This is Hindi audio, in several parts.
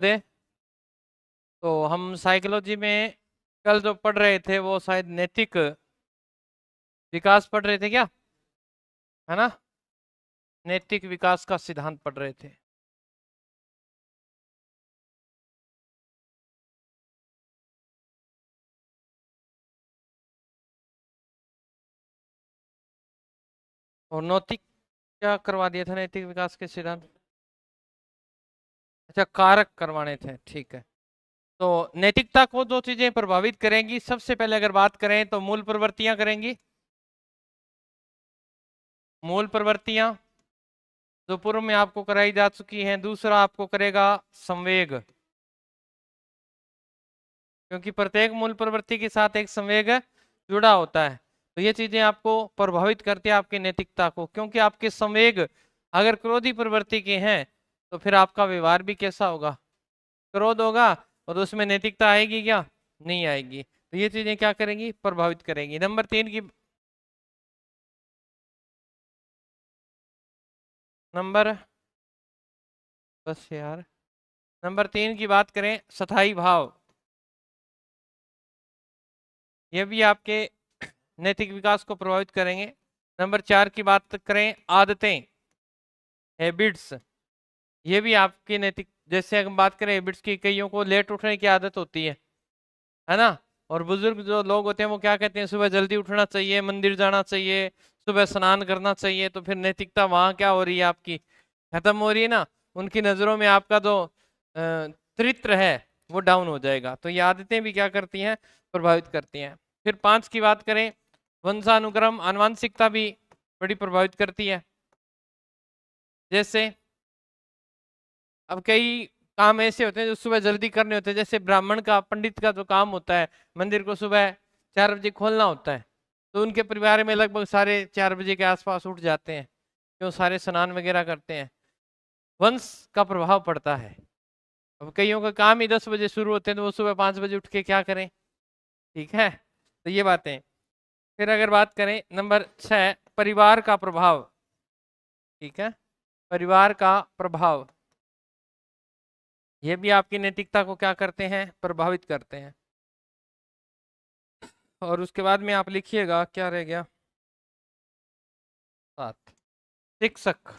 दे। तो हम साइकोलॉजी में कल जो पढ़ रहे थे वो शायद नैतिक विकास पढ़ रहे थे क्या, है ना? नैतिक विकास का सिद्धांत पढ़ रहे थे। और नैतिक क्या करवा दिया था नैतिक विकास के सिद्धांत? अच्छा, कारक करवाने थे, ठीक है। तो नैतिकता को जो चीजें प्रभावित करेंगी, सबसे पहले अगर बात करें तो मूल प्रवृत्तियां करेंगी। मूल प्रवृत्तियां जो पूर्व में आपको कराई जा चुकी हैं। दूसरा आपको करेगा संवेग, क्योंकि प्रत्येक मूल प्रवृत्ति के साथ एक संवेग जुड़ा होता है। तो ये चीजें आपको प्रभावित करती है आपकी नैतिकता को, क्योंकि आपके संवेग अगर क्रोधी प्रवृत्ति के हैं तो फिर आपका व्यवहार भी कैसा होगा? क्रोध होगा। और उसमें नैतिकता आएगी क्या? नहीं आएगी। तो ये चीजें क्या करेंगी? प्रभावित करेंगी। नंबर 3 की नंबर बस यार, नंबर 3 की बात करें, स्थायी भाव। ये भी आपके नैतिक विकास को प्रभावित करेंगे। नंबर 4 की बात करें, आदतें, हैबिट्स। ये भी आपकी नैतिक, जैसे हम बात करें हैबिट्स की, कईयों को लेट उठने की आदत होती है ना? और बुजुर्ग जो लोग होते हैं वो क्या कहते हैं, सुबह जल्दी उठना चाहिए, मंदिर जाना चाहिए, सुबह स्नान करना चाहिए। तो फिर नैतिकता वहां क्या हो रही है आपकी? खत्म हो रही है ना। उनकी नजरों में आपका जो चरित्र है वो डाउन हो जाएगा। तो ये आदतें भी क्या करती हैं? प्रभावित करती हैं। फिर 5 की बात करें, वंशानुक्रम, आनुवंशिकता भी बड़ी प्रभावित करती है। जैसे अब कई काम ऐसे होते हैं जो सुबह जल्दी करने होते हैं, जैसे ब्राह्मण का, पंडित का जो काम होता है, मंदिर को सुबह 4 बजे खोलना होता है। तो उनके परिवार में लगभग सारे 4 बजे के आसपास उठ जाते हैं, क्यों? सारे स्नान वगैरह करते हैं। वंश का प्रभाव पड़ता है। अब कईयों का काम ही 10 बजे शुरू होते हैं, तो वो सुबह 5 बजे उठ के क्या करें? ठीक है, तो ये बातें। फिर अगर बात करें नंबर 6, परिवार का प्रभाव। ठीक है, परिवार का प्रभाव, ये भी आपकी नैतिकता को क्या करते हैं? प्रभावित करते हैं। और उसके बाद में आप लिखिएगा, क्या रह गया? 7, शिक्षक।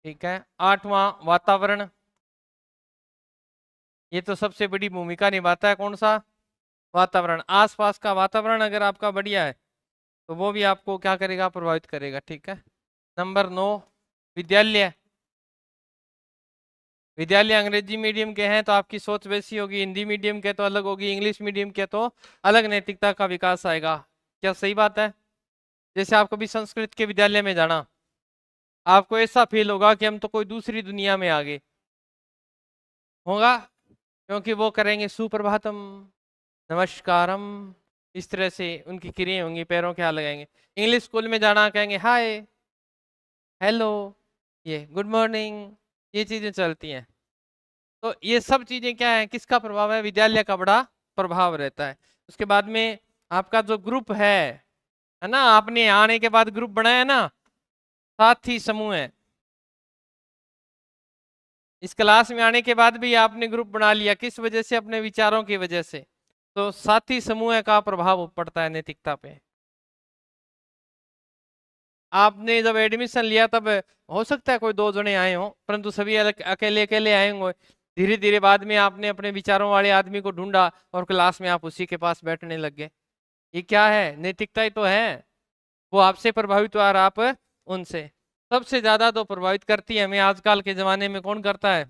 ठीक है, 8वां, वातावरण। ये तो सबसे बड़ी भूमिका निभाता है, कौन सा? वातावरण। आसपास का वातावरण अगर आपका बढ़िया है तो वो भी आपको क्या करेगा? प्रभावित करेगा। ठीक है। नंबर 9, विद्यालय। विद्यालय अंग्रेजी मीडियम के हैं तो आपकी सोच वैसी होगी, हिंदी मीडियम के तो अलग होगी, इंग्लिश मीडियम के तो अलग नैतिकता का विकास आएगा। क्या सही बात है? जैसे आप कभी संस्कृत के विद्यालय में जाना, आपको ऐसा फील होगा कि हम तो कोई दूसरी दुनिया में आ गए होगा, क्योंकि वो करेंगे सुप्रभातम, नमस्कारम, इस तरह से उनकी क्रियाएं होंगी, पैरों के हाथ लगाएंगे। इंग्लिश स्कूल में जाना, कहेंगे हाय, हेलो, ये गुड मॉर्निंग, ये चीजें चलती हैं। तो ये सब चीजें क्या है? किसका प्रभाव है? विद्यालय का बड़ा प्रभाव रहता है। उसके बाद में आपका जो ग्रुप है ना, आपने आने के बाद ग्रुप बनाया ना, साथी समूह है। इस क्लास में आने के बाद भी आपने ग्रुप बना लिया, किस वजह से? अपने विचारों की वजह से। तो साथी समूह का प्रभाव पड़ता है नैतिकता पे। आपने जब एडमिशन लिया तब हो सकता है कोई 2 जने आए हों, परंतु सभी अकेले अकेले आए होंगे। धीरे धीरे बाद में आपने अपने विचारों वाले आदमी को ढूंढा और क्लास में आप उसी के पास बैठने लग गए। ये क्या है? नैतिकता ही तो है। वो आपसे प्रभावित हुआ और आप उनसे। सबसे ज्यादा तो प्रभावित करती है हमें आजकल के जमाने में, कौन करता है?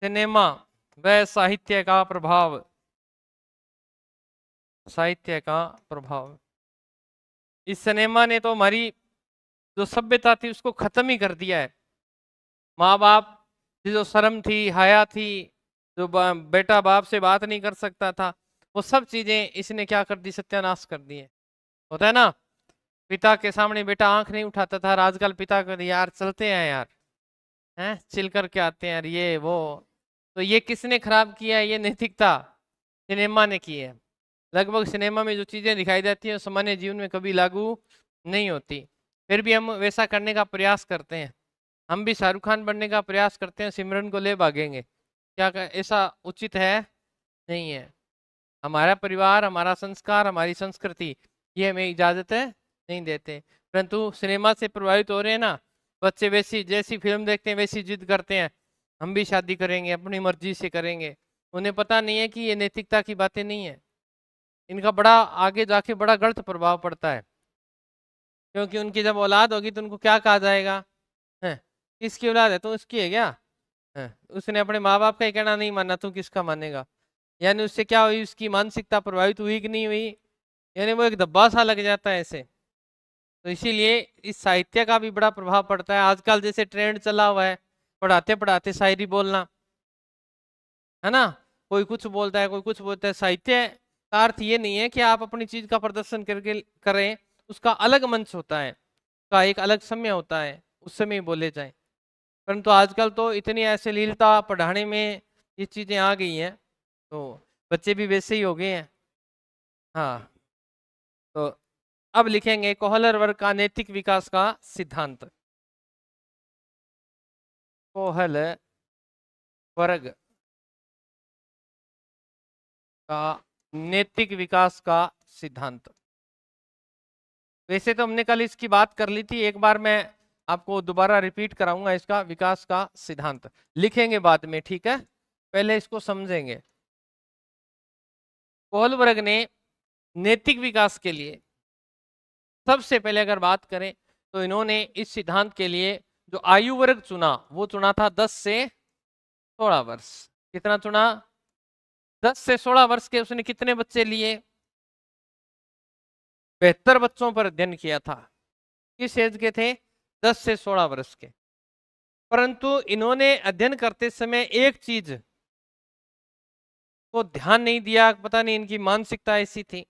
सिनेमा व साहित्य का प्रभाव। साहित्य का प्रभाव। इस सिनेमा ने तो हमारी जो सभ्यता थी उसको खत्म ही कर दिया है। माँ बाप की जो शर्म थी, हया थी, जो बेटा बाप से बात नहीं कर सकता था, वो सब चीजें इसने क्या कर दी? सत्यानाश कर दी है। होता है ना, पिता के सामने बेटा आंख नहीं उठाता था, और आजकल पिता को यार चलते हैं यार, हैं चिल करके आते हैं यार, ये वो। तो ये किसने खराब किया है? ये नैतिकता सिनेमा ने की है। लगभग सिनेमा में जो चीजें दिखाई जाती है सामान्य जीवन में कभी लागू नहीं होती। फिर भी हम वैसा करने का प्रयास करते हैं। हम भी शाहरुख खान बनने का प्रयास करते हैं, सिमरन को ले भागेंगे। ऐसा उचित है? नहीं है। हमारा परिवार, हमारा संस्कार, हमारी संस्कृति ये हमें इजाजत नहीं देते। परंतु सिनेमा से प्रभावित हो रहे हैं ना बच्चे, वैसी जैसी फिल्म देखते हैं वैसी जिद करते हैं, हम भी शादी करेंगे, अपनी मर्जी से करेंगे। उन्हें पता नहीं है कि ये नैतिकता की बातें नहीं है। इनका बड़ा आगे जाके बड़ा गलत प्रभाव पड़ता है, क्योंकि उनकी जब औलाद होगी तो उनको क्या कहा जाएगा, है किसकी औलाद है तो उसकी है क्या, है उसने अपने माँ बाप का ही कहना नहीं मानना, तू किसका मानेगा। यानी उससे क्या हुई, उसकी मानसिकता प्रभावित हुई कि नहीं हुई, यानी वो एक धब्बा सा लग जाता है ऐसे। तो इसीलिए इस साहित्य का भी बड़ा प्रभाव पड़ता है। आजकल जैसे ट्रेंड चला हुआ है पढ़ाते पढ़ाते शायरी बोलना, है ना, कोई कुछ बोलता है कोई कुछ बोलता है। साहित्य का अर्थ ये नहीं है कि आप अपनी चीज का प्रदर्शन करके करें, उसका अलग मंच होता है, का एक अलग समय होता है, उस समय ही बोले जाए। परंतु आजकल तो इतनी अश्लीलता पढ़ाने में ये चीजें आ गई हैं, तो बच्चे भी वैसे ही हो गए हैं। हाँ, तो अब लिखेंगे कोहलर वर्ग का नैतिक विकास का सिद्धांत। कोहल वर्ग का नैतिक विकास का सिद्धांत। वैसे तो हमने कल इसकी बात कर ली थी, एक बार मैं आपको दोबारा रिपीट कराऊंगा। इसका विकास का सिद्धांत लिखेंगे बाद में, ठीक है, पहले इसको समझेंगे। कोहलबर्ग ने नैतिक विकास के लिए सबसे पहले अगर बात करें तो इन्होंने इस सिद्धांत के लिए जो आयु वर्ग चुना वो चुना था 10 से 16 वर्ष। कितना चुना? 10 से 16 वर्ष के। उसने कितने बच्चे लिए? 72 बच्चों पर अध्ययन किया था। किस एज के थे? 10 से 16 वर्ष के। परंतु इन्होंने अध्ययन करते समय एक चीज को ध्यान नहीं दिया, पता नहीं इनकी मानसिकता ऐसी थी।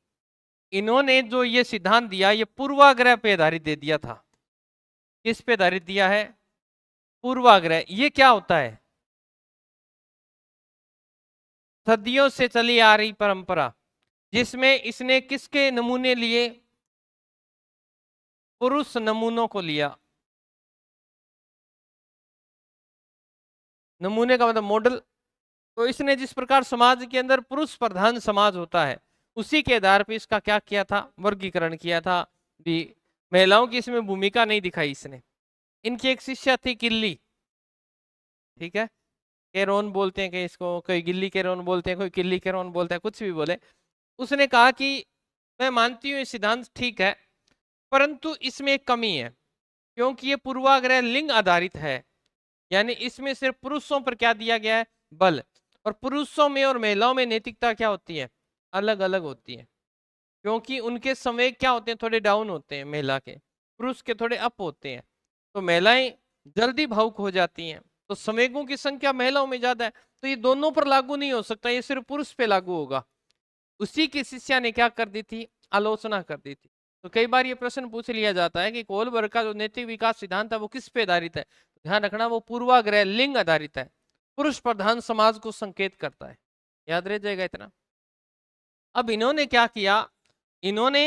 इन्होंने जो ये सिद्धांत दिया ये पूर्वाग्रह पे आधारित दे दिया था। किस पे आधारित दिया है? पूर्वाग्रह। ये क्या होता है? सदियों से चली आ रही परंपरा, जिसमें इसने किसके नमूने लिए? पुरुष नमूनों को लिया। नमूने का मतलब मॉडल। तो इसने जिस प्रकार समाज के अंदर पुरुष प्रधान समाज होता है उसी के आधार पर इसका क्या किया था? वर्गीकरण किया था। भी महिलाओं की इसमें भूमिका नहीं दिखाई इसने। इनकी एक शिष्या थी किल्ली, ठीक है, केरोन बोलते हैं कि इसको, कोई गिल्ली केरोन बोलते हैं, कोई किल्ली केरोन बोलता है, कुछ भी बोले। उसने कहा कि मैं मानती हूँ ये सिद्धांत ठीक है, परंतु इसमें एक कमी है, क्योंकि ये पूर्वाग्रह लिंग आधारित है। यानी इसमें सिर्फ पुरुषों पर क्या दिया गया है? बल। और पुरुषों में और महिलाओं में नैतिकता क्या होती है? अलग अलग होती है, क्योंकि उनके संवेग क्या होते हैं? थोड़े डाउन होते हैं महिला के, पुरुष के थोड़े अप होते हैं। तो महिलाएं जल्दी भावुक हो जाती हैं, तो संवेगों की संख्या महिलाओं में ज्यादा है। तो ये दोनों पर लागू नहीं हो सकता, ये सिर्फ पुरुष पे लागू होगा। उसी की शिष्या ने क्या कर दी थी? आलोचना कर दी थी। तो कई बार ये प्रश्न पूछ लिया जाता है कि कोहलबर्ग का जो नैतिक विकास सिद्धांत है वो किस पे आधारित है? ध्यान रखना वो पूर्वाग्रह लिंग आधारित है, पुरुष प्रधान समाज को संकेत करता है। याद रह जाएगा इतना। अब इन्होंने क्या किया? इन्होंने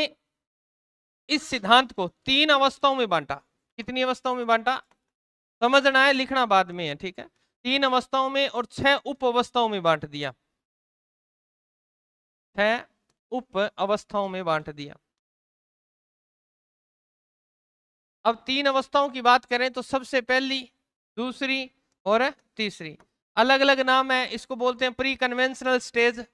इस सिद्धांत को 3 अवस्थाओं में बांटा। कितनी अवस्थाओं में बांटा? समझना है, लिखना बाद में है, ठीक है। 3 अवस्थाओं में और 6 उप अवस्थाओं में बांट दिया। 6 उप अवस्थाओं में बांट दिया। अब 3 अवस्थाओं की बात करें तो सबसे पहली, दूसरी और तीसरी, अलग अलग नाम है। इसको बोलते हैं प्री कन्वेंशनल स्टेज,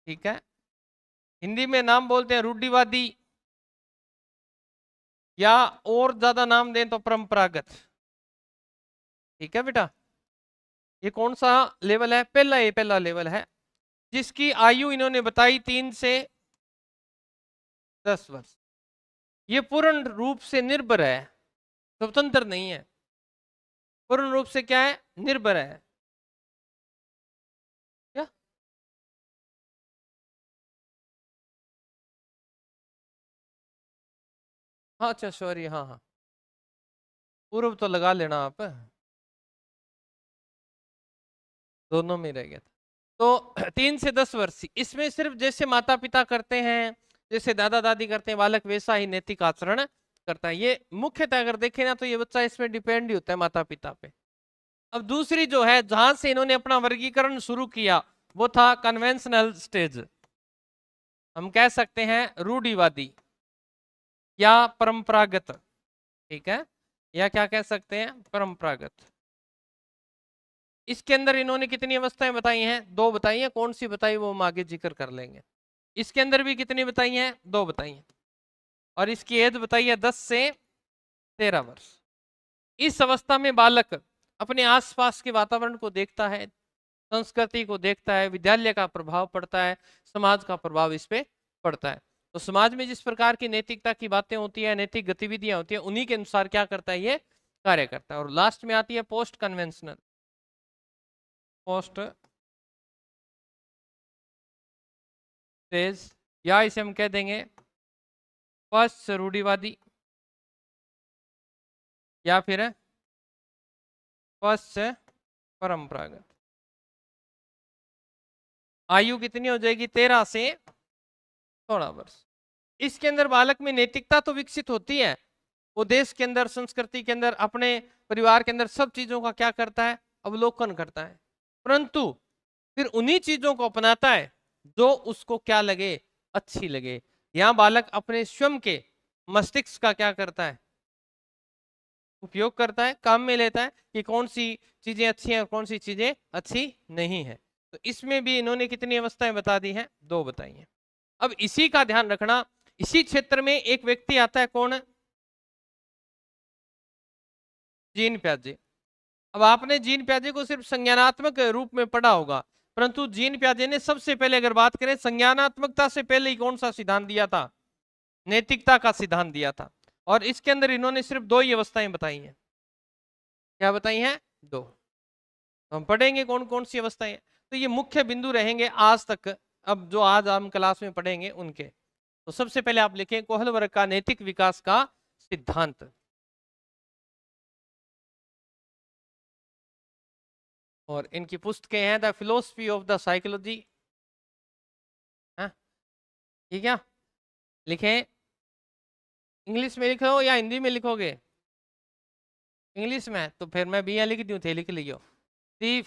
ठीक है। हिंदी में नाम बोलते हैं रूढ़िवादी, या और ज्यादा नाम दें तो परंपरागत, ठीक है बेटा। ये कौन सा लेवल है? पहला, ये पहला लेवल है, जिसकी आयु इन्होंने बताई 3 से 10 वर्ष। ये पूर्ण रूप से निर्भर है, स्वतंत्र नहीं है। पूर्ण रूप से क्या है? निर्भर है। क्या? हाँ अच्छा, सॉरी, हाँ हाँ, पूर्व तो लगा लेना आप, दोनों में रह गया था। तो 3 से 10 वर्ष, इसमें सिर्फ जैसे माता पिता करते हैं जैसे दादा दादी करते हैं बालक वैसा ही नैतिक आचरण करता है। ये मुख्यतः अगर देखें ना तो ये बच्चा इसमें डिपेंड ही होता है माता पिता पे। अब दूसरी जो है जहां से इन्होंने अपना वर्गीकरण शुरू किया वो था कन्वेंशनल स्टेज, हम कह सकते हैं रूढ़िवादी या परंपरागत, ठीक है, या क्या कह सकते हैं परंपरागत। इसके अंदर इन्होंने कितनी अवस्थाएं बताई हैं? 2 बताई हैं। कौन सी बताई वो हम आगे जिक्र कर लेंगे। इसके अंदर भी कितनी बताई हैं? 2 बताई हैं। और इसकी एज बताई है 10 से 13 वर्ष। इस अवस्था में बालक अपने आसपास के वातावरण को देखता है, संस्कृति को देखता है, विद्यालय का प्रभाव पड़ता है, समाज का प्रभाव इस पे पड़ता है। तो समाज में जिस प्रकार की नैतिकता की बातें होती है, नैतिक गतिविधियां होती है, उन्हीं के अनुसार क्या करता है ये कार्य करता है। और लास्ट में आती है पोस्ट कन्वेंशनल, पोस्ट स्टेज, या इसे हम कह देंगे पश्च रूढ़िवादी या फिर पश्च परंपरागत। आयु कितनी हो जाएगी? 13 से 16 वर्ष। इसके अंदर बालक में नैतिकता तो विकसित होती है, वो देश के अंदर, संस्कृति के अंदर, अपने परिवार के अंदर सब चीजों का क्या करता है? अवलोकन करता है। परंतु फिर उन्हीं चीजों को अपनाता है जो उसको क्या लगे, अच्छी लगे। यहां बालक अपने स्वयं के मस्तिष्क का क्या करता है? उपयोग करता है, काम में लेता है कि कौन सी चीजें अच्छी हैं और कौन सी चीजें अच्छी नहीं है। तो इसमें भी इन्होंने कितनी अवस्थाएं बता दी हैं? 2 बताई हैं। अब इसी का ध्यान रखना, इसी क्षेत्र में एक व्यक्ति आता है, कौन? जीन प्याजे। अब आपने जीन प्याजे को सिर्फ संज्ञानात्मक रूप में पढ़ा होगा, परंतु जीन प्याजे ने सबसे पहले अगर बात करें संज्ञानात्मकता से पहले ही कौन सा सिद्धांत दिया था? नैतिकता का सिद्धांत दिया था। और इसके अंदर इन्होंने सिर्फ 2 ही अवस्थाएं बताई हैं। क्या बताई हैं? 2। हम पढ़ेंगे कौन कौन सी अवस्थाएं हैं। तो ये मुख्य बिंदु रहेंगे आज तक, अब जो आज हम क्लास में पढ़ेंगे उनके। तो सबसे पहले आप लिखें कोहल वर्ग का नैतिक विकास का सिद्धांत। और इनकी पुस्तकें हैं the philosophy of the psychology, ठीक है। लिखें, इंग्लिश में लिखो या हिंदी में लिखोगे? इंग्लिश में, तो फिर मैं भी यहाँ लिख दूं थे, लिख Leo the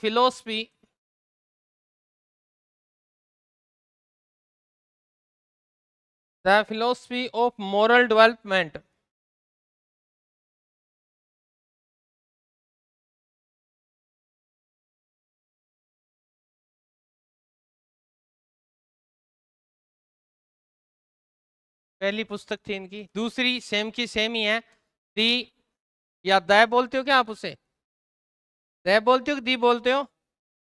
philosophy of moral development. पहली पुस्तक थी इनकी। दूसरी सेम की सेम ही है, दी, या द बोलते हो क्या आप उसे? द बोलते हो कि दी बोलते हो?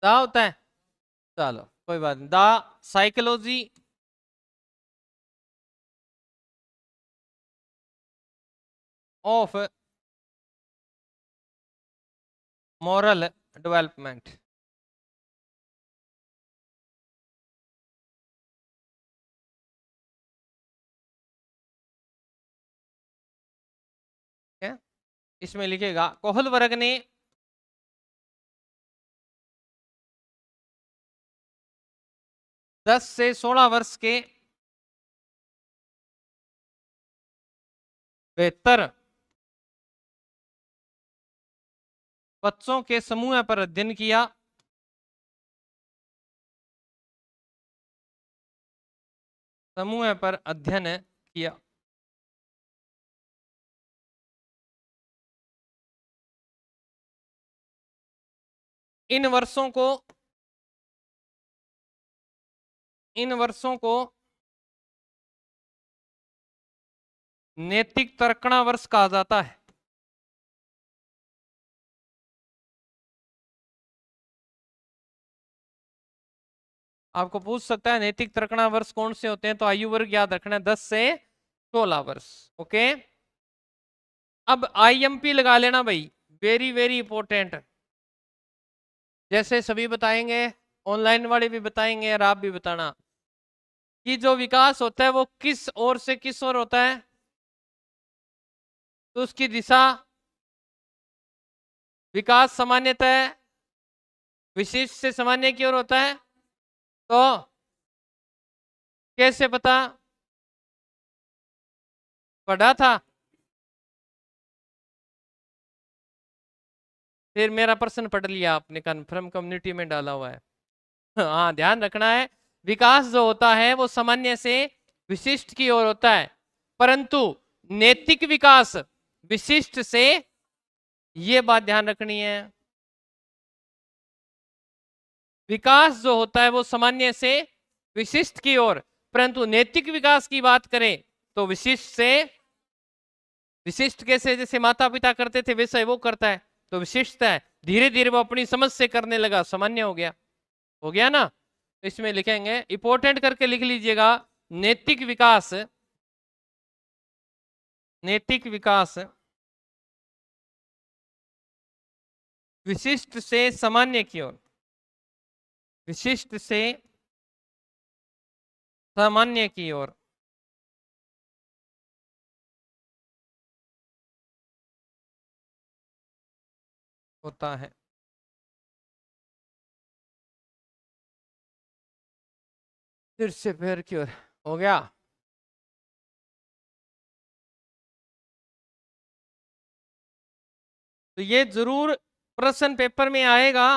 दा होता है, चलो कोई बात नहीं। The psychology of moral development. इसमें लिखेगा कोहल वर्ग ने दस से 16 वर्ष के बेहतर बच्चों के समूह पर अध्ययन किया। समूह पर अध्ययन किया। इन वर्षों को नैतिक तर्कणा वर्ष कहा जाता है। आपको पूछ सकता है नैतिक तर्कणा वर्ष कौन से होते हैं, तो आयु वर्ग याद रखना है 10 से 16 वर्ष। ओके, अब आईएमपी लगा लेना भाई, वेरी वेरी इंपॉर्टेंट। जैसे सभी बताएंगे, ऑनलाइन वाले भी बताएंगे और आप भी बताना कि जो विकास होता है वो किस ओर से किस ओर होता है, तो उसकी दिशा, विकास सामान्यतः विशिष्ट से सामान्य की ओर होता है। तो कैसे पता? पढ़ा था? फिर मेरा प्रश्न पढ़ लिया आपने, कन्फर्म कम्युनिटी में डाला हुआ है। हाँ, ध्यान रखना है, विकास जो होता है वो सामान्य से विशिष्ट की ओर होता है, परंतु नैतिक विकास विशिष्ट से, ये बात ध्यान रखनी है। विकास जो होता है वो सामान्य से विशिष्ट की ओर, परंतु नैतिक विकास की बात करें तो विशिष्ट से, विशिष्ट कैसे, जैसे माता पिता करते थे वैसा ही वो करता है, तो विशिष्ट है। धीरे धीरे वो अपनी समझ से करने लगा, सामान्य हो गया। हो गया ना? इसमें लिखेंगे, इंपॉर्टेंट करके लिख लीजिएगा, नैतिक विकास, नैतिक विकास विशिष्ट से सामान्य की ओर, विशिष्ट से सामान्य की ओर होता है। फिर से पैर की ओर। हो गया? तो ये जरूर प्रश्न पेपर में आएगा,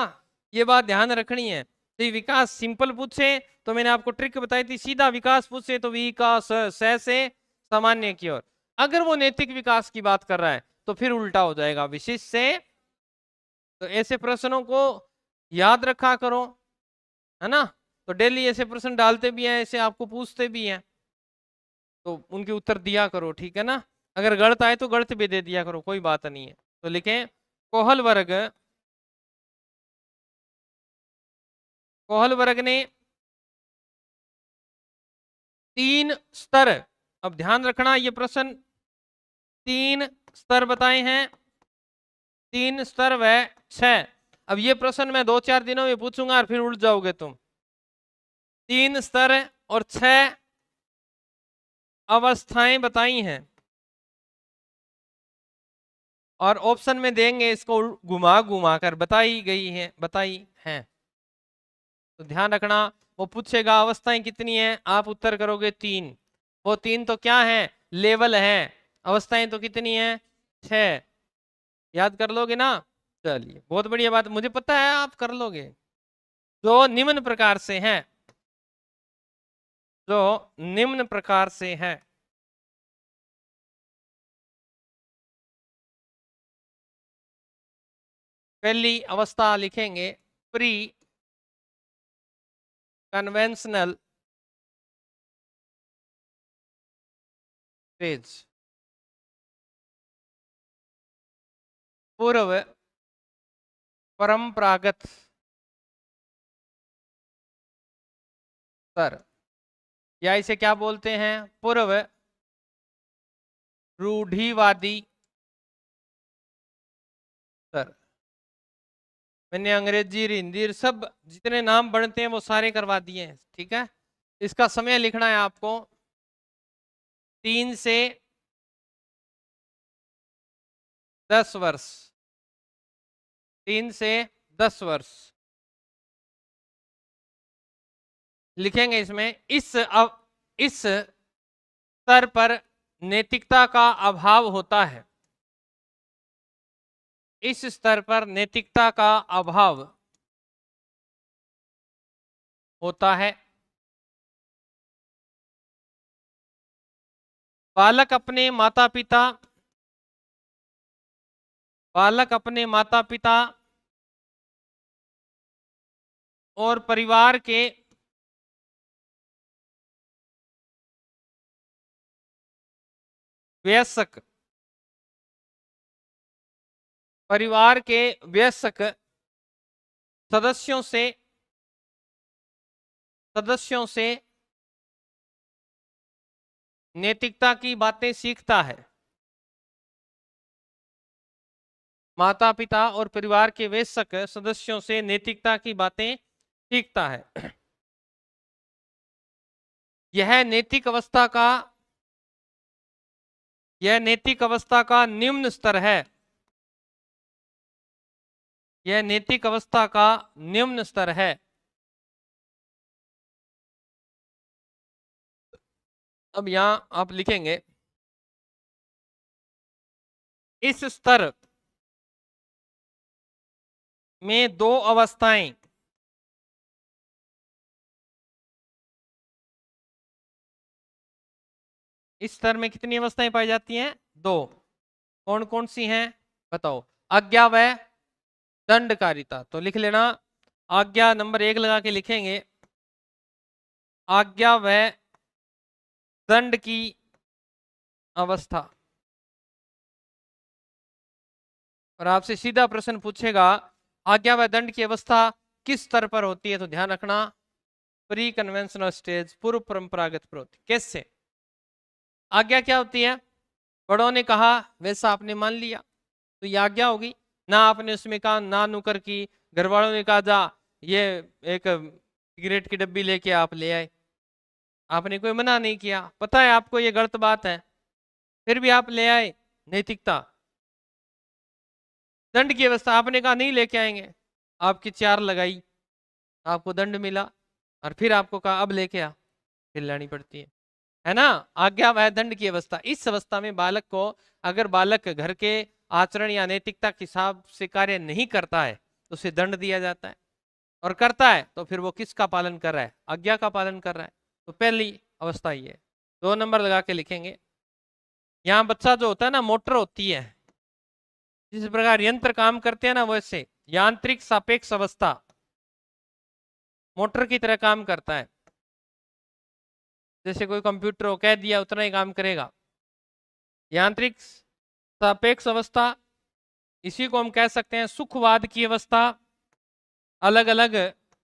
ये बात ध्यान रखनी है। तो ये विकास सिंपल पूछे तो मैंने आपको ट्रिक बताई थी, सीधा विकास पूछे तो विकास से सामान्य की ओर। अगर वो नैतिक विकास की बात कर रहा है तो फिर उल्टा हो जाएगा, विशिष्ट से। तो ऐसे प्रश्नों को याद रखा करो, है ना? तो डेली ऐसे प्रश्न डालते भी हैं, ऐसे आपको पूछते भी हैं, तो उनके उत्तर दिया करो, ठीक है ना? अगर गलत आए तो गलत भी दे दिया करो, कोई बात नहीं है। तो लिखें, कोहल वर्ग, कोहल वर्ग ने 3 स्तर, अब ध्यान रखना ये प्रश्न 3 स्तर बताए हैं, 3 स्तर व 6। अब ये प्रश्न मैं 2-4 दिनों में पूछूंगा और फिर उड़ जाओगे तुम। 3 स्तर और 6 अवस्थाएं बताई हैं, और ऑप्शन में देंगे, इसको घुमा घुमा कर बताई गई है, बताई हैं। तो ध्यान रखना, वो पूछेगा अवस्थाएं कितनी हैं, आप उत्तर करोगे 3। वो 3 तो क्या है, लेवल है। अवस्थाएं तो कितनी हैं, 6। याद कर लोगे ना? चलिए, बहुत बढ़िया बात, मुझे पता है आप कर लोगे। जो निम्न प्रकार से हैं, जो निम्न प्रकार से हैं। पहली अवस्था लिखेंगे, प्री कन्वेंशनल फेज, पूर्व परंपरागत स्तर, या इसे क्या बोलते हैं, पूर्व रूढ़िवादी स्तर। मैंने अंग्रेजी और हिंदी सब जितने नाम बनते हैं वो सारे करवा दिए हैं, ठीक है? इसका समय लिखना है आपको, 3 से 10 वर्ष, 3 से 10 वर्ष लिखेंगे इसमें। इस स्तर पर नैतिकता का अभाव होता है, इस स्तर पर नैतिकता का अभाव होता है। बालक अपने माता पिता, बालक अपने माता पिता और परिवार के वयस्क, परिवार के वयस्क सदस्यों से, सदस्यों से नैतिकता की बातें सीखता है। माता पिता और परिवार के वयस्क सदस्यों से नैतिकता की बातें सीखता है। यह नैतिक अवस्था का, यह नैतिक अवस्था का निम्न स्तर है, यह नैतिक अवस्था का निम्न स्तर है। अब यहां आप लिखेंगे, इस स्तर में दो अवस्थाएं इस स्तर में कितनी अवस्थाएं पाई जाती हैं? दो। कौन कौन सी हैं बताओ? आज्ञा व दंडकारिता। तो लिख लेना, आज्ञा नंबर 1 लगा के लिखेंगे, आज्ञा व दंड की अवस्था। और आपसे सीधा प्रश्न पूछेगा आज्ञा व दंड की अवस्था किस स्तर पर होती है, तो ध्यान रखना प्री कन्वेंशनल स्टेज, पूर्व परंपरागत प्रवृत्ति। कैसे? आज्ञा क्या होती है? बड़ों ने कहा वैसा आपने मान लिया, तो ये आज्ञा होगी। ना आपने उसमें कहा ना नुकर की, घर वालों ने कहा जा ये एक सिगरेट की डब्बी लेके आप ले आए, आपने कोई मना नहीं किया, पता है आपको ये गलत बात है, फिर भी आप ले आए, नैतिकता। दंड की अवस्था, आपने कहा नहीं लेके आएंगे, आपकी चार लगाई, आपको दंड मिला, और फिर आपको कहा अब लेके आ, फिर लानी पड़ती है ना? आज्ञा व दंड की अवस्था। इस अवस्था में बालक को, अगर बालक घर के आचरण या नैतिकता के हिसाब से कार्य नहीं करता है तो उसे दंड दिया जाता है, और करता है तो फिर वो किसका पालन कर रहा है? आज्ञा का पालन कर रहा है। तो पहली अवस्था ये है, 2 नंबर लगा के लिखेंगे। यहाँ बच्चा जो होता है ना, मोटर होती है, जिस प्रकार यंत्र काम करते हैं ना, वैसे यांत्रिक सापेक्ष अवस्था मोटर की तरह काम करता है। जैसे कोई कंप्यूटर हो, कह दिया उतना ही काम करेगा। यांत्रिक सापेक्ष अवस्था, इसी को हम कह सकते हैं सुखवाद की अवस्था। अलग अलग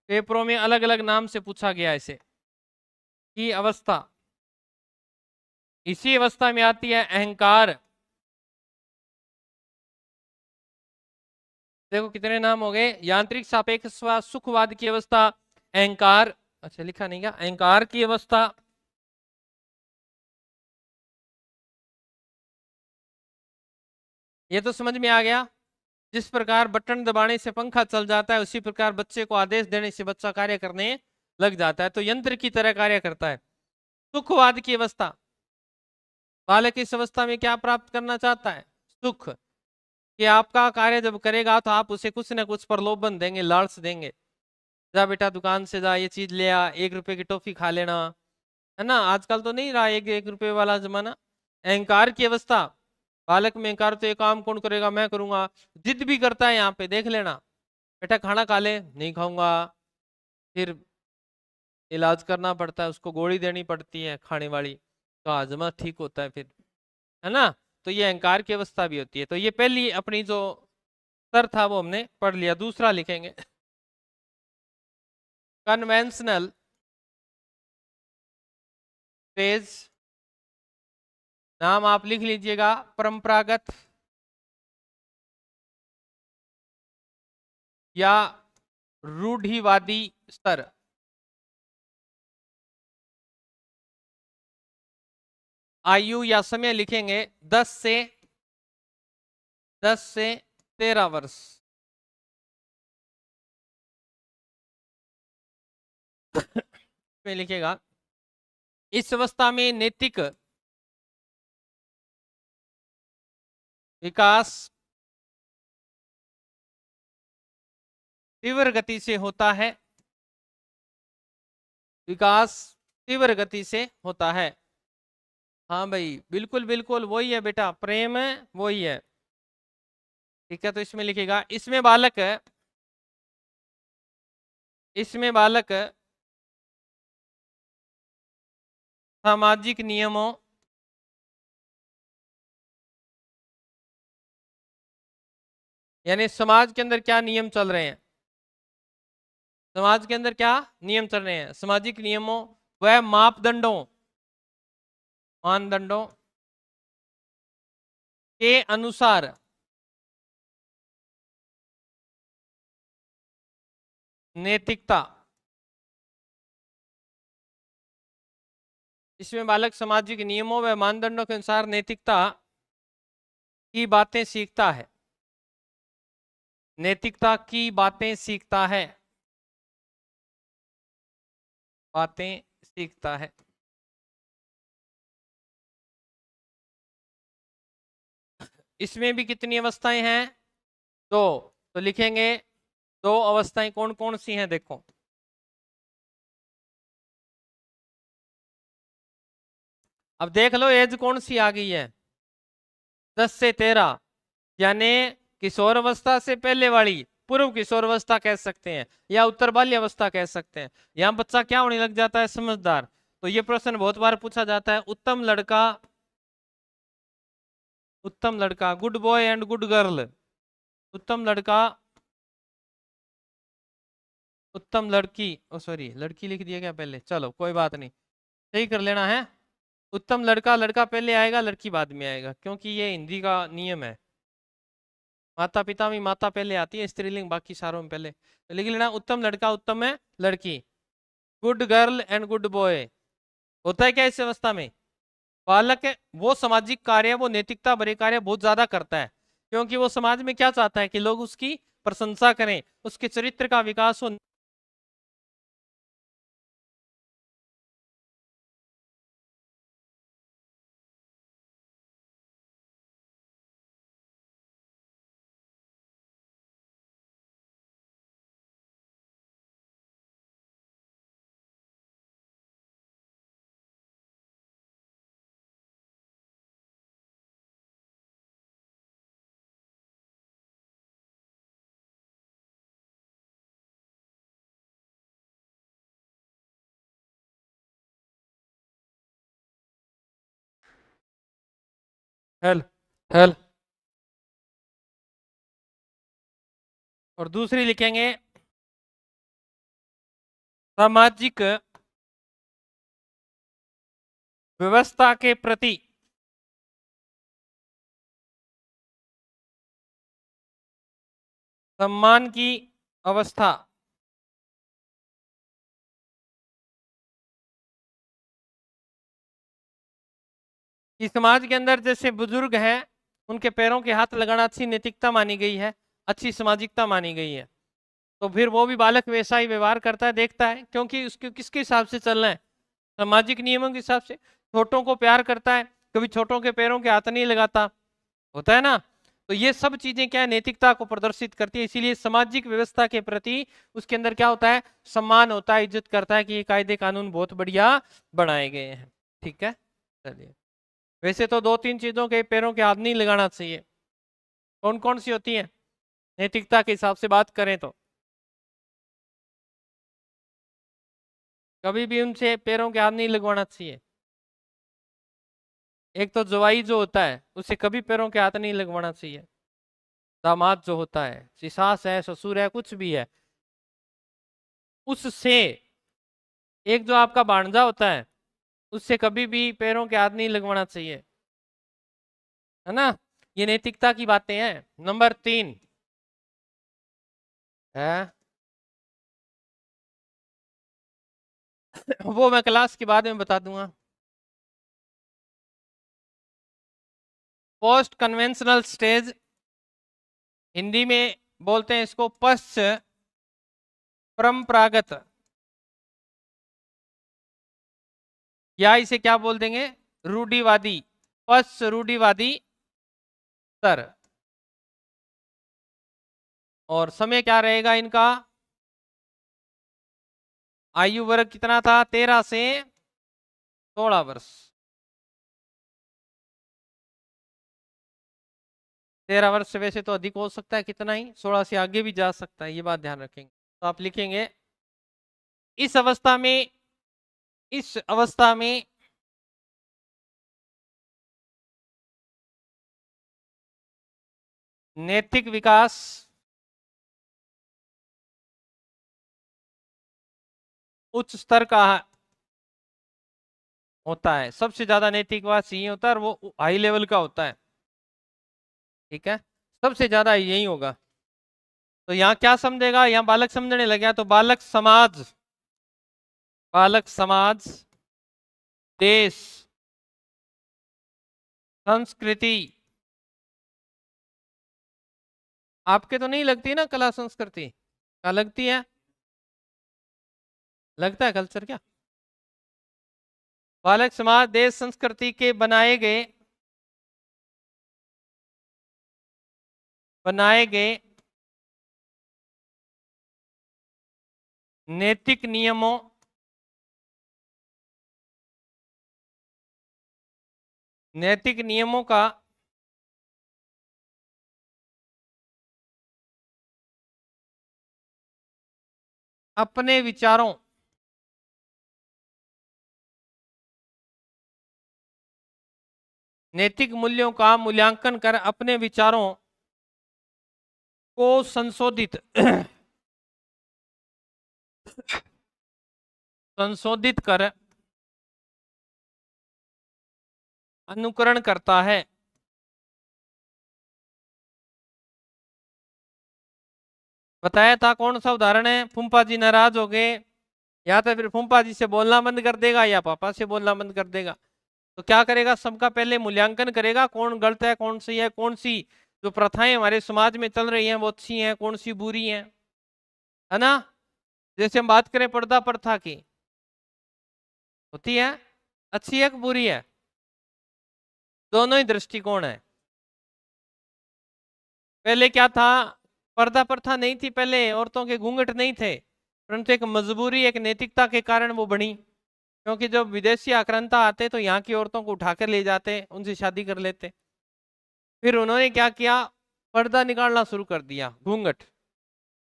पेपरों में अलग अलग नाम से पूछा गया इसे की अवस्था। इसी अवस्था में आती है अहंकार। देखो कितने नाम हो गए, यांत्रिक सापेक्ष सुखवाद की अवस्था, अहंकार, अच्छा लिखा नहीं क्या, अहंकार की अवस्था, ये तो समझ में आ गया। जिस प्रकार बटन दबाने से पंखा चल जाता है, उसी प्रकार बच्चे को आदेश देने से बच्चा कार्य करने लग जाता है, तो यंत्र की तरह कार्य करता है। सुखवाद की अवस्था, बालक इस अवस्था में क्या प्राप्त करना चाहता है? सुख। कि आपका कार्य जब करेगा तो आप उसे कुछ ना कुछ प्रलोभन देंगे, लालच देंगे, जा बेटा दुकान से जा, ये चीज ले आ, 1 रुपए की टॉफी खा लेना, है ना? आजकल तो नहीं रहा 1 रुपए वाला जमाना। अहंकार की अवस्था, बालक में अहंकार, तो ये काम कौन करेगा, मैं करूंगा, जिद भी करता है। यहाँ पे देख लेना, बेटा खाना खा ले, नहीं खाऊंगा, फिर इलाज करना पड़ता है, उसको गोली देनी पड़ती है खाने वाली, तो हाजमा ठीक होता है फिर, है ना? तो ये अहंकार की अवस्था भी होती है। तो ये पहली अपनी जो स्तर था वो हमने पढ़ लिया। दूसरा लिखेंगे कन्वेंशनल स्टेज, नाम आप लिख लीजिएगा परंपरागत या रूढ़िवादी स्तर। आयु या समय लिखेंगे 10 से 13 वर्ष। में लिखेगा इस अवस्था में नैतिक विकास तीव्र गति से होता है, विकास तीव्र गति से होता है। हाँ भाई बिल्कुल बिल्कुल वही है बेटा, प्रेम है वही है, ठीक है? तो इसमें लिखेगा इसमें बालक सामाजिक नियमों यानी समाज के अंदर क्या नियम चल रहे हैं, समाज के अंदर क्या नियम चल रहे हैं, सामाजिक नियमों व मानदंडों के अनुसार नैतिकता। इसमें बालक सामाजिक नियमों व मानदंडों के अनुसार नैतिकता की बातें सीखता है, नैतिकता की बातें सीखता है, बातें सीखता है। इसमें भी कितनी अवस्थाएं हैं? दो। तो लिखेंगे दो अवस्थाएं कौन कौन सी हैं, देखो। अब देख लो एज कौन सी आ गई है, 10 से 13, यानी किशोर अवस्था से पहले वाली पूर्व किशोर अवस्था कह सकते हैं, या उत्तर बाल्य अवस्था कह सकते हैं। यहाँ बच्चा क्या होने लग जाता है? समझदार। तो ये प्रश्न बहुत बार पूछा जाता है, उत्तम लड़का, good boy and good girl, उत्तम लड़का उत्तम लड़की, ओ सॉरी लड़की लिख दिया क्या पहले, चलो कोई बात नहीं, सही कर लेना है। उत्तम लड़का, लड़का पहले आएगा लड़की बाद में आएगा, क्योंकि ये हिंदी का नियम है। माता पिता में माता पहले आती है, स्त्रीलिंग बाकी सारों में पहले। तो लिख लेना उत्तम लड़का, उत्तम है लड़की। Good girl and good boy होता है क्या इस अवस्था में? बालक है वो सामाजिक कार्य, वो नैतिकता भरे कार्य बहुत ज्यादा करता है, क्योंकि वो समाज में क्या चाहता है कि लोग उसकी प्रशंसा करें, उसके चरित्र का विकास हो। हेल हेल और दूसरी लिखेंगे सामाजिक व्यवस्था के प्रति सम्मान की अवस्था। कि समाज के अंदर जैसे बुजुर्ग हैं, उनके पैरों के हाथ लगाना अच्छी नैतिकता मानी गई है, अच्छी सामाजिकता मानी गई है। तो फिर वो भी बालक वैसा ही व्यवहार करता है, देखता है, क्योंकि उसके किसके हिसाब से चलना है? सामाजिक नियमों के हिसाब से। छोटों को प्यार करता है, कभी छोटों के पैरों के हाथ नहीं लगाता, होता है ना। तो ये सब चीजें क्या है? नैतिकता को प्रदर्शित करती है। इसीलिए सामाजिक व्यवस्था के प्रति उसके अंदर क्या होता है? सम्मान होता है, इज्जत करता है कि ये कायदे कानून बहुत बढ़िया बनाए गए हैं। ठीक है, चलिए। वैसे तो दो तीन चीजों के पैरों के हाथ नहीं लगाना चाहिए। कौन कौन सी होती है नैतिकता के हिसाब से बात करें तो? कभी भी उनसे पैरों के हाथ नहीं लगवाना चाहिए। एक तो जवाई जो होता है उसे कभी पैरों के हाथ नहीं लगवाना चाहिए। दामाद जो होता है, सास है, ससुर है, कुछ भी है, उससे, एक जो आपका भांजा होता है उससे कभी भी पैरों के हाथ नहीं लगवाना चाहिए, है ना। ये नैतिकता की बातें हैं। नंबर 3 है वो मैं क्लास के बाद में बता दूंगा। पोस्ट कन्वेंशनल स्टेज, हिंदी में बोलते हैं इसको पश्च परंपरागत, या इसे क्या बोल देंगे? रूढ़िवादी, पश्च रूढ़िवादी स्तर। और समय क्या रहेगा इनका? आयु वर्ग कितना था? 13 से 16 वर्ष। 13 वर्ष से वैसे तो अधिक हो सकता है, कितना ही 16 से आगे भी जा सकता है, ये बात ध्यान रखेंगे। तो आप लिखेंगे इस अवस्था में, इस अवस्था में नैतिक विकास उच्च स्तर का होता है। सबसे ज्यादा नैतिक विकास यही होता है, और वो हाई लेवल का होता है। ठीक है, सबसे ज्यादा यही होगा। तो यहाँ क्या समझेगा? यहाँ बालक समझने लगे तो बालक समाज, बालक समाज, देश, संस्कृति। आपके तो नहीं लगती ना कला संस्कृति? क्या लगती है? लगता है कल्चर क्या? बालक समाज, देश, संस्कृति के बनाए गए बनाए गए नैतिक नियमों का अपने विचारों नैतिक मूल्यों का मूल्यांकन कर अपने विचारों को संशोधित संशोधित कर अनुकरण करता है। बताया था कौन सा उदाहरण है? फूफा जी नाराज हो गए, या तो फिर फूफा जी से बोलना बंद कर देगा या पापा से बोलना बंद कर देगा। तो क्या करेगा? सबका पहले मूल्यांकन करेगा, कौन गलत है कौन सही है, कौन सी जो प्रथाएं हमारे समाज में चल रही हैं वो अच्छी हैं, कौन सी बुरी हैं, है ना। जैसे हम बात करें पर्दा प्रथा की, होती है अच्छी है कि बुरी है? दोनों ही दृष्टिकोण है। पहले क्या था? पर्दा प्रथा नहीं थी, पहले औरतों के घूंघट नहीं थे, परंतु एक मजबूरी एक नैतिकता के कारण वो बनी। क्योंकि जब विदेशी आक्रांता आते तो यहाँ की औरतों को उठाकर ले जाते, उनसे शादी कर लेते। फिर उन्होंने क्या किया? पर्दा निकालना शुरू कर दिया, घूंघट,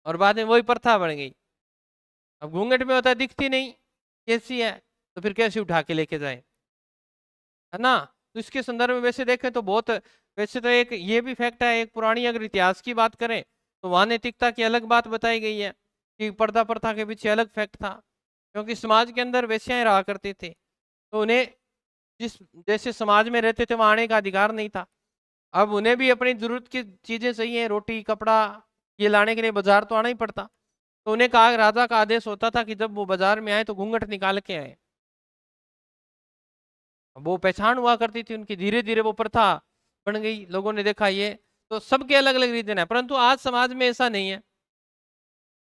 और बाद में वही प्रथा बन गई। अब घूंघट में होता है दिखती नहीं कैसी है, तो फिर कैसे उठा के लेके जाए, है ना। तो इसके संदर्भ में वैसे देखें तो बहुत, वैसे तो एक ये भी फैक्ट है, एक पुरानी अगर इतिहास की बात करें तो वहां नैतिकता की अलग बात बताई गई है कि पर्दा प्रथा के पीछे अलग फैक्ट था। क्योंकि समाज के अंदर वैश्याएं रहा करती थी, तो उन्हें जिस जैसे समाज में रहते थे वहां आने का अधिकार नहीं था। अब उन्हें भी अपनी जरूरत की चीजें चाहिए, रोटी कपड़ा, ये लाने के लिए बाजार तो आना ही पड़ता। तो उन्हें कहा, राजा का आदेश होता था कि जब वो बाजार में आए तो घूंघट निकाल के आए। वो पहचान हुआ करती थी उनकी, धीरे धीरे वो प्रथा बन गई, लोगों ने देखा ये। तो सबके अलग अलग रीजन है, परंतु आज समाज में ऐसा नहीं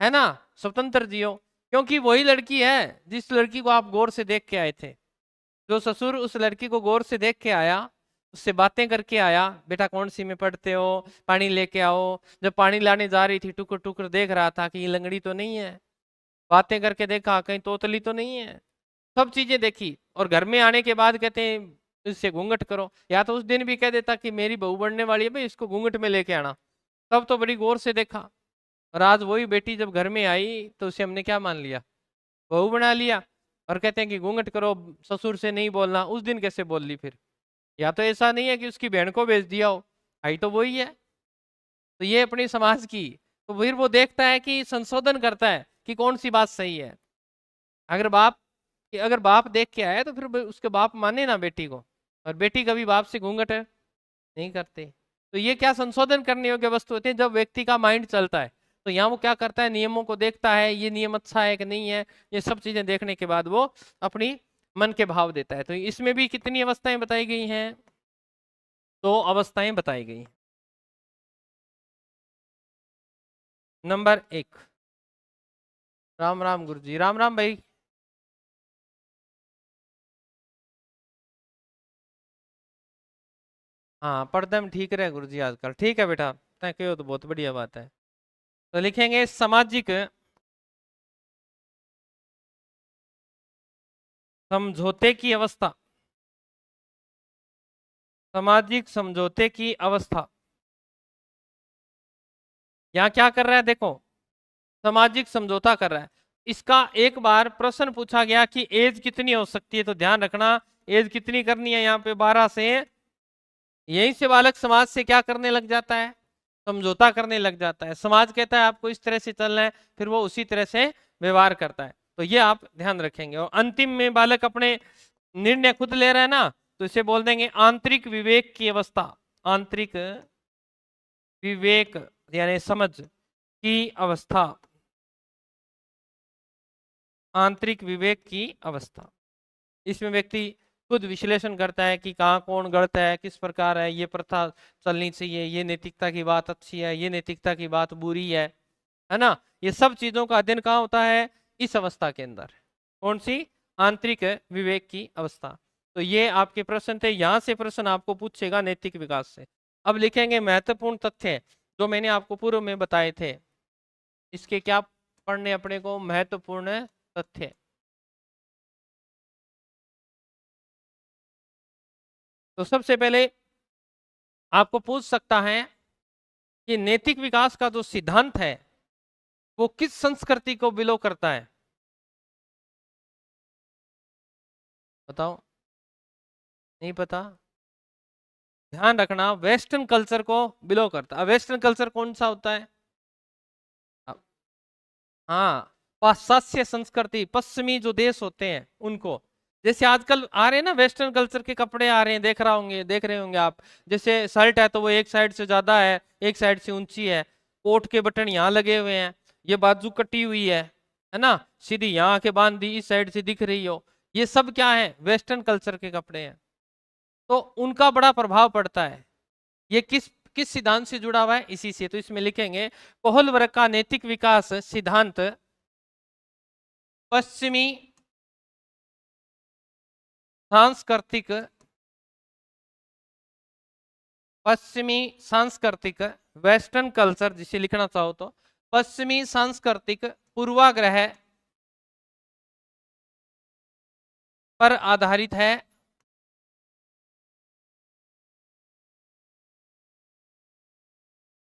है ना। स्वतंत्र जियो, क्योंकि वही लड़की है जिस लड़की को आप गौर से देख के आए थे। जो ससुर उस लड़की को गौर से देख के आया, उससे बातें करके आया, बेटा कौन सी में पढ़ते हो, पानी लेके आओ। जब पानी लाने जा रही थी टुकर टुकर देख रहा था कि ये लंगड़ी तो नहीं है, बातें करके देखा कहीं तोतली तो नहीं है, सब चीजें देखी। और घर में आने के बाद कहते हैं इससे घूंघट करो, या तो उस दिन भी कह देता कि मेरी बहू बढ़ने वाली है भाई, इसको घूंघट में लेके आना। तब तो बड़ी गौर से देखा। और आज वही बेटी जब घर में आई तो उसे हमने क्या मान लिया? बहू बना लिया। और कहते हैं कि घूंघट करो, ससुर से नहीं बोलना। उस दिन कैसे बोल ली फिर? या तो ऐसा नहीं है कि उसकी बहन को भेज दिया हो, आई तो वही है। तो ये अपनी समाज की, तो फिर वो देखता है कि संशोधन करता है कि कौन सी बात सही है। अगर बाप अगर बाप देख के आया तो फिर उसके बाप माने ना बेटी को, और बेटी कभी बाप से घूंघट नहीं करते। तो ये क्या संशोधन करने योग्य वस्तु होती है जब व्यक्ति का माइंड चलता है। तो यहाँ वो क्या करता है? नियमों को देखता है, ये नियम अच्छा है कि नहीं है, ये सब चीजें देखने के बाद वो अपनी मन के भाव देता है। तो इसमें भी कितनी अवस्थाएं बताई गई हैं? 2 अवस्थाएं बताई गई। नंबर 1, राम राम गुरु जी, राम राम भाई। हाँ पढ़ते में ठीक रहे गुरु जी आजकल, ठीक है बेटा, थैंक यू, तो बहुत बढ़िया बात है। तो लिखेंगे सामाजिक समझौते की अवस्था, सामाजिक समझौते की अवस्था। यहाँ क्या कर रहा है देखो, सामाजिक समझौता कर रहा है। इसका एक बार प्रश्न पूछा गया कि एज कितनी हो सकती है, तो ध्यान रखना एज कितनी करनी है यहाँ पे 12 से। यहीं से बालक समाज से क्या करने लग जाता है? समझौता करने लग जाता है। समाज कहता है आपको इस तरह से चलना है, फिर वो उसी तरह से व्यवहार करता है। तो ये आप ध्यान रखेंगे। और अंतिम में बालक अपने निर्णय खुद ले रहा है ना, तो इसे बोल देंगे आंतरिक विवेक की अवस्था। आंतरिक विवेक यानी समझ की अवस्था, आंतरिक विवेक की अवस्था। इसमें व्यक्ति खुद विश्लेषण करता है कि कहाँ कौन गलत है, किस प्रकार है, ये प्रथा चलनी चाहिए, ये नैतिकता की बात अच्छी है, ये नैतिकता की बात बुरी है ना। ये सब चीजों का अध्ययन कहाँ होता है? इस अवस्था के अंदर। कौन सी? आंतरिक विवेक की अवस्था। तो ये आपके प्रश्न थे, यहां से प्रश्न आपको पूछेगा नैतिक विकास से। अब लिखेंगे महत्वपूर्ण तथ्य जो मैंने आपको पूर्व में बताए थे। इसके क्या पढ़ने अपने को महत्वपूर्ण तथ्य। तो सबसे पहले आपको पूछ सकता है कि नैतिक विकास का जो सिद्धांत है वो किस संस्कृति को बिलो करता है? बताओ, नहीं पता? ध्यान रखना, वेस्टर्न कल्चर को बिलो करता है। वेस्टर्न कल्चर कौन सा होता है? हाँ, पाश्चात्य संस्कृति, पश्चिमी जो देश होते हैं उनको। जैसे आजकल आ रहे हैं ना वेस्टर्न कल्चर के कपड़े आ रहे हैं, देख रहे होंगे आप। जैसे शर्ट है तो वो एक साइड से ज्यादा है, एक साइड से ऊंची है, कोट के बटन यहाँ लगे हुए हैं, ये बाजू कटी हुई है ना, सीधी यहाँ आके बांध दी, इस साइड से दिख रही हो। ये सब क्या है? वेस्टर्न कल्चर के कपड़े हैं। तो उनका बड़ा प्रभाव पड़ता है। ये किस किस सिद्धांत से जुड़ा हुआ है? इसी से। तो इसमें लिखेंगे कोहल वर्ग का नैतिक विकास सिद्धांत पश्चिमी सांस्कृतिक वेस्टर्न कल्चर जिसे लिखना चाहो तो पश्चिमी सांस्कृतिक पूर्वाग्रह पर आधारित है।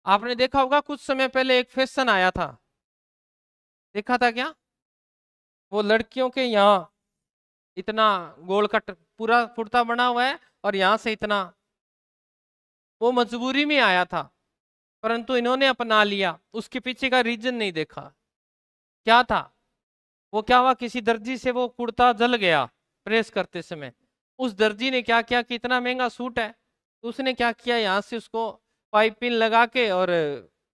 आपने देखा होगा कुछ समय पहले एक फैशन आया था, देखा था क्या? वो लड़कियों के यहाँ इतना गोल कट पूरा कुर्ता बना हुआ है और यहां से इतना, वो मजबूरी में आया था परंतु इन्होंने अपना लिया। उसके पीछे का रीजन नहीं देखा, क्या था वो? क्या हुआ, किसी दर्जी से वो कुर्ता जल गया प्रेस करते समय। उस दर्जी ने क्या किया कि इतना महंगा सूट है, तो उसने क्या किया, यहाँ से उसको पाइपिंग लगा के और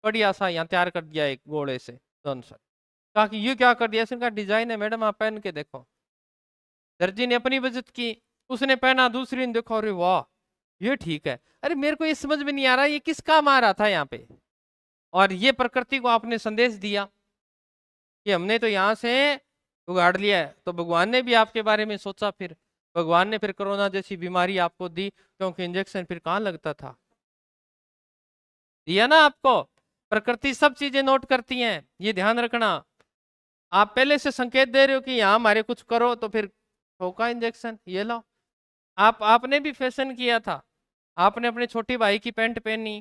बढ़िया सा यहाँ तैयार कर दिया एक घोड़े से दोनों से। कहा कि ये क्या कर दिया? इसका डिजाइन है मैडम, आप पहन के देखो। दर्जी ने अपनी बचत की, उसने पहना, दूसरी ने देखा, अरे वाह ये ठीक है। अरे मेरे को ये समझ में नहीं आ रहा ये किस काम आ रहा था यहाँ पे। और ये प्रकृति को आपने संदेश दिया कि हमने तो यहाँ से उगाड़ लिया है, तो भगवान ने भी आपके बारे में सोचा। फिर भगवान ने फिर कोरोना जैसी बीमारी आपको दी, क्योंकि इंजेक्शन फिर कहाँ लगता था? दिया ना आपको। प्रकृति सब चीजें नोट करती हैं, ये ध्यान रखना। आप पहले से संकेत दे रहे हो कि यहाँ हमारे कुछ करो, तो फिर ठोका इंजेक्शन, ये लो। आपने भी फैशन किया था, आपने अपने छोटे भाई की पैंट पहनी,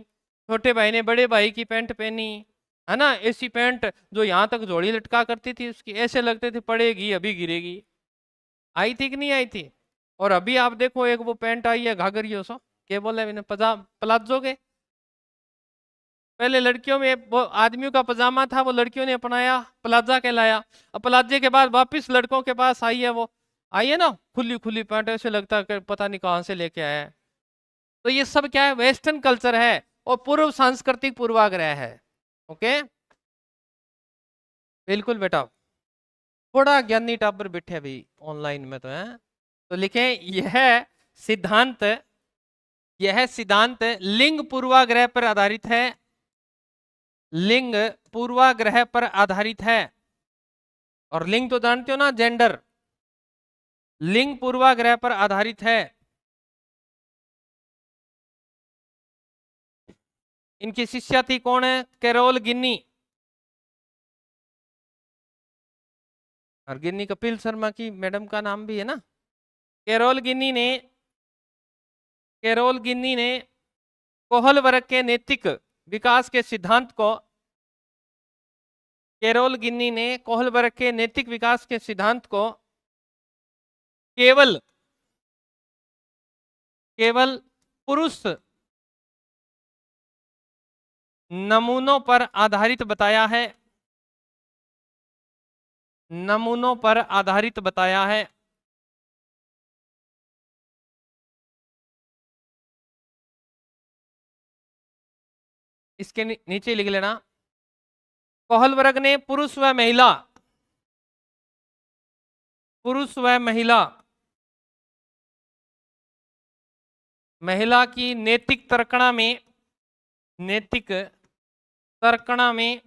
छोटे भाई ने बड़े भाई की पैंट पहनी, है ना। ऐसी पैंट जो यहाँ तक जोड़ी लटका करती थी उसकी, ऐसे लगते थे पड़ेगी अभी गिरेगी। आई थी कि नहीं आई थी? और अभी आप देखो एक वो पैंट आई है घाघरियो सो, क्या बोले मैंने, प्लाजो के। पहले लड़कियों में वो आदमियों का पजामा था, वो लड़कियों ने अपनाया, प्लाजा कहलाया। अब प्लाजे के बाद वापिस लड़कों के पास आई है, वो आई है ना खुली खुली पैंट, ऐसे लगता है कि पता नहीं कहां से लेके आया है। तो ये सब क्या है? वेस्टर्न कल्चर है और पूर्व सांस्कृतिक पूर्वाग्रह है। ओके, बिल्कुल बेटा, थोड़ा ज्ञानी टाबर बैठे भाई ऑनलाइन में तो है। तो लिखें सिद्धांत यह सिद्धांत लिंग पूर्वाग्रह पर आधारित है, लिंग पूर्वाग्रह पर आधारित है। और लिंग तो जानते हो ना, जेंडर, लिंग पूर्वाग्रह पर आधारित है। इनकी शिष्या थी कौन है? कैरोल गिन्नी। और गिन्नी कपिल शर्मा की मैडम का नाम भी है ना। कैरोल गिन्नी ने कोहल वर्ग के नैतिक विकास के सिद्धांत को कैरोल गिन्नी ने कोहल वर्ग के नैतिक विकास के सिद्धांत को केवल पुरुष नमूनों पर आधारित बताया है, नमूनों पर आधारित बताया है। इसके नीचे लिख लेना, कोहल वर्ग ने पुरुष व महिला की नैतिक तर्कणा में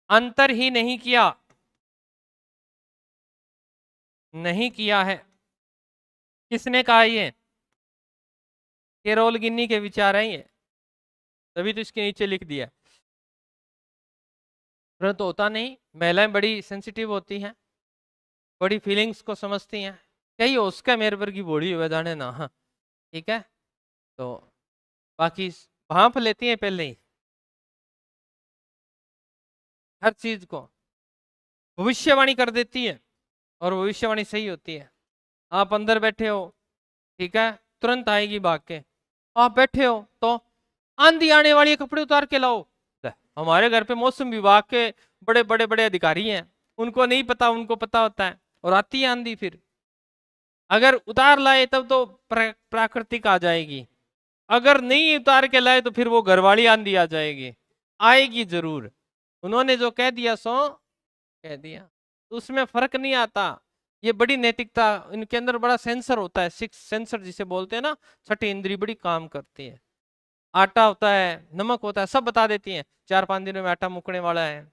अंतर ही नहीं किया है। किसने कहा ये? केरोल गिन्नी के विचार हैं ये, तभी तो इसके नीचे लिख दिया। तुरंत होता नहीं, महिलाएं बड़ी सेंसिटिव होती हैं, बड़ी फीलिंग्स को समझती हैं। कही उसका मेरे पर की बॉडी हुआ जाने ना, हाँ ठीक है। तो बाकी भांप लेती हैं पहले ही हर चीज को, भविष्यवाणी कर देती है, और भविष्यवाणी सही होती है। आप अंदर बैठे हो, ठीक है, तुरंत आएगी भाग के। आप बैठे हो तो आंधी आने वाली है, कपड़े उतार के लाओ। हमारे घर पे मौसम विभाग के बड़े बड़े बड़े अधिकारी हैं, उनको नहीं पता, उनको पता होता है, और आती है आंधी। फिर अगर उतार लाए तब तो प्राकृतिक आ जाएगी, अगर नहीं उतार के लाए तो फिर वो घरवाली आंधी आ जाएगी, आएगी जरूर। उन्होंने जो कह दिया सो कह दिया, तो उसमें फर्क नहीं आता। ये बड़ी नैतिकता, इनके अंदर बड़ा सेंसर होता है, सिक्स सेंसर जिसे बोलते हैं ना, छठी इंद्री बड़ी काम करती है। आटा होता है, नमक होता है, सब बता देती हैं 4-5 दिनों में आटा मुकने वाला है,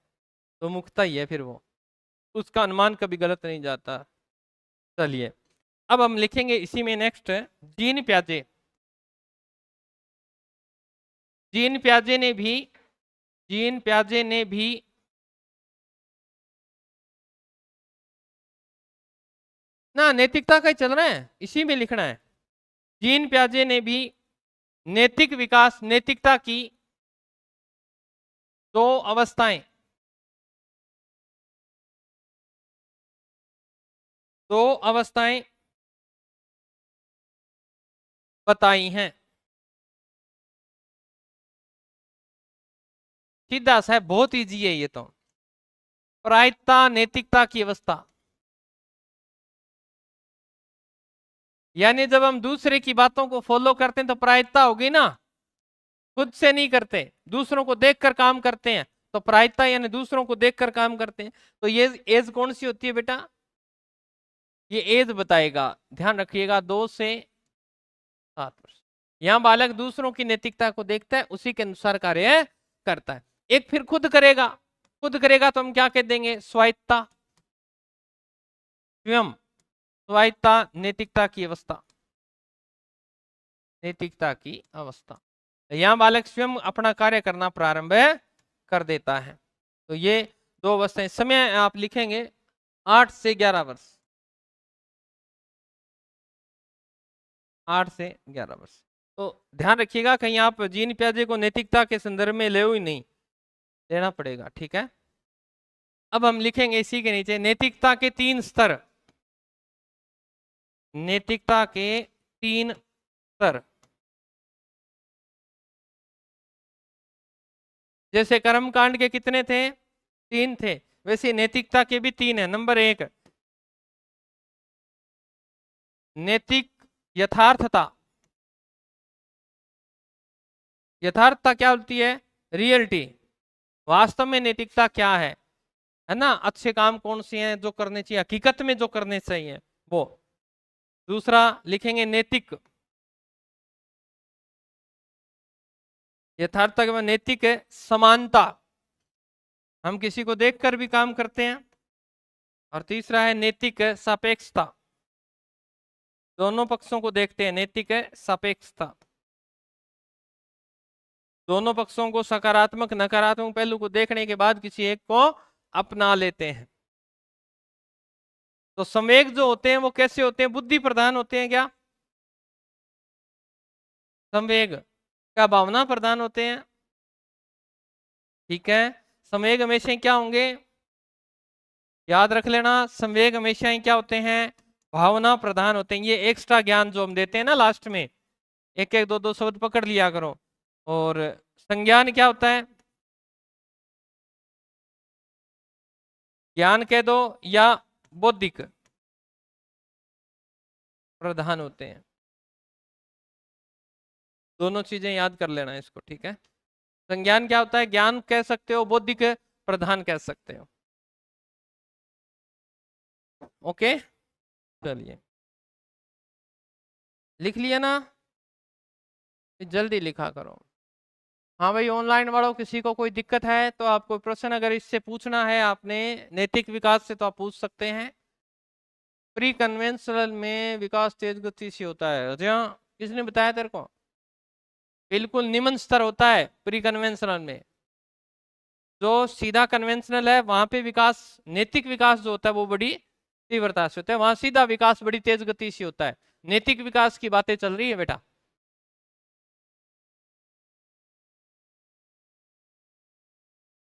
तो मुकता ही है फिर वो, उसका अनुमान कभी गलत नहीं जाता। चलिए अब हम लिखेंगे इसी में नेक्स्ट, जीन प्याजे। जीन प्याजे ने भी, जीन प्याजे ने भी ना, नैतिकता का ही चल रहा है, इसी में लिखना है। जीन प्याजे ने भी नैतिक विकास, नैतिकता की दो अवस्थाएं, दो अवस्थाएं बताई हैं। सीधा सा है, बहुत इजी है ये तो। प्रायिकता, नैतिकता की अवस्था, यानी जब हम दूसरे की बातों को फॉलो करते हैं तो प्रायिकता होगी ना, खुद से नहीं करते, दूसरों को देखकर काम करते हैं, तो प्रायिकता यानी दूसरों को देखकर काम करते हैं। तो ये एज कौन सी होती है बेटा, ये एज बताएगा, ध्यान रखिएगा, 2 से 7 वर्ष। यहां बालक दूसरों की नैतिकता को देखता है, उसी के अनुसार कार्य करता है। एक फिर खुद करेगा, खुद करेगा तो हम क्या कह देंगे, स्वायत्ता, स्वयं, स्वायत्ता, नैतिकता की अवस्था, नैतिकता की अवस्था। यहां बालक स्वयं अपना कार्य करना प्रारंभ कर देता है। तो ये 2 अवस्थाएं। समय आप लिखेंगे 8 से 11 वर्ष, 8 से 11 वर्ष। तो ध्यान रखिएगा कहीं आप जीन प्याजे को नैतिकता के संदर्भ में ले ही नहीं, लेना पड़ेगा, ठीक है। अब हम लिखेंगे इसी के नीचे नैतिकता के 3 स्तर, नैतिकता के 3 स्तर। जैसे कर्मकांड के कितने थे, 3 थे, वैसे नैतिकता के भी 3 है। नंबर 1 नैतिक यथार्थता। यथार्थता क्या होती है, रियलिटी, वास्तव में नैतिकता क्या है ना, अच्छे काम कौन से हैं जो करने चाहिए, हकीकत में जो करने चाहिए वो। दूसरा लिखेंगे नैतिक, यथार्थता के बाद नैतिक है समानता, हम किसी को देखकर भी काम करते हैं। और तीसरा है नैतिक सापेक्षता, दोनों पक्षों को देखते हैं, नैतिक सापेक्षता, दोनों पक्षों को सकारात्मक नकारात्मक पहलू को देखने के बाद किसी एक को अपना लेते हैं। तो संवेग जो होते हैं वो कैसे होते हैं, बुद्धि प्रधान होते हैं क्या, संवेग क्या भावना प्रधान होते हैं, ठीक है। संवेग हमेशा क्या होंगे, याद रख लेना, संवेग हमेशा ही क्या होते हैं, भावना प्रधान होते हैं। ये एक्स्ट्रा ज्ञान जो हम देते हैं ना लास्ट में, एक एक दो दो शब्द पकड़ लिया करो। और संज्ञान क्या होता है, ज्ञान कह दो या बौद्धिक प्रधान होते हैं, दोनों चीजें याद कर लेना इसको, ठीक है। संज्ञान क्या होता है, ज्ञान कह सकते हो, बौद्धिक प्रधान कह सकते हो, ओके। चलिए लिख लिया ना, जल्दी लिखा करो। हाँ भाई ऑनलाइन वालों, किसी को कोई दिक्कत है तो आपको प्रश्न अगर इससे पूछना है आपने नैतिक विकास से, तो आप पूछ सकते हैं। प्री कन्वेंशनल में विकास तेज गति से होता है, जी हाँ, किसने बताया तेरे को, बिल्कुल निम्न स्तर होता है प्री कन्वेंशनल में। जो सीधा कन्वेंशनल है वहां पे विकास, नैतिक विकास जो होता है वो बड़ी तीव्रता से होता है, वहां सीधा विकास बड़ी तेज गति से होता है। नैतिक विकास की बातें चल रही है बेटा।